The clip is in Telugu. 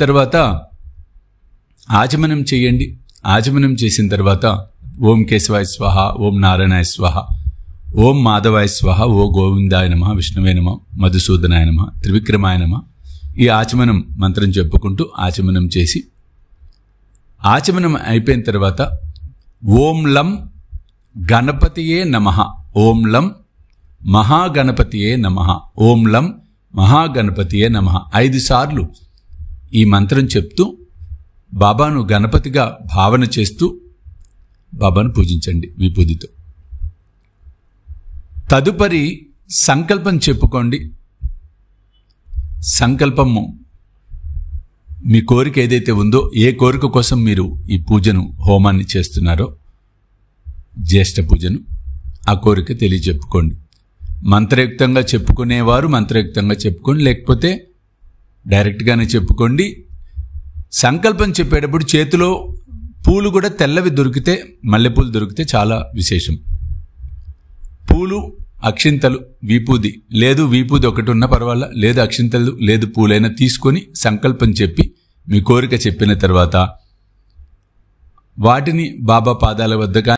తర్వాత ఆచమనం చేయండి. ఆచమనం చేసిన తర్వాత ఓం కేశవాయ స్వాహ, ఓం నారాయణాయ స్వాహ, ఓం మాధవాయ స్వాహ, ఓ గోవిందాయ నమః, విష్ణువే నమః, మధుసూదనాయ నమః, త్రివిక్రమాయ నమః. ఈ ఆచమనం మంత్రం చెప్పుకుంటూ ఆచమనం చేసి, ఆచమనం అయిపోయిన తర్వాత ఓం లం గణపతియే నమః, ఓం లం మహాగణపతియే నమః, ఓం లం మహాగణపతియే నమః 5 సార్లు ఈ మంత్రం చెప్తూ బాబాను గణపతిగా భావన చేస్తూ బాబాను పూజించండి విభూతితో. తదుపరి సంకల్పం చెప్పుకోండి. సంకల్పము మీ కోరిక ఏదైతే ఉందో, ఏ కోరిక కోసం మీరు ఈ పూజను హోమాన్ని చేస్తున్నారో, జ్యేష్ఠ పూజను, ఆ కోరిక తెలియజెప్పుకోండి. మంత్రయుక్తంగా చెప్పుకునేవారు మంత్రయుక్తంగా చెప్పుకోండి, లేకపోతే డైరెక్ట్గానే చెప్పుకోండి. సంకల్పం చెప్పేటప్పుడు చేతిలో పూలు కూడా తెల్లవి దొరికితే, మల్లెపూలు దొరికితే చాలా విశేషం. పూలు, అక్షింతలు, విభూది లేదు, విభూది ఒకటి ఉన్న పర్వాలా, లేదు అక్షింతలు లేదు పూలైనా తీసుకొని సంకల్పం చెప్పి మీ కోరిక చెప్పిన తర్వాత వాటిని బాబా పాదాల వద్ద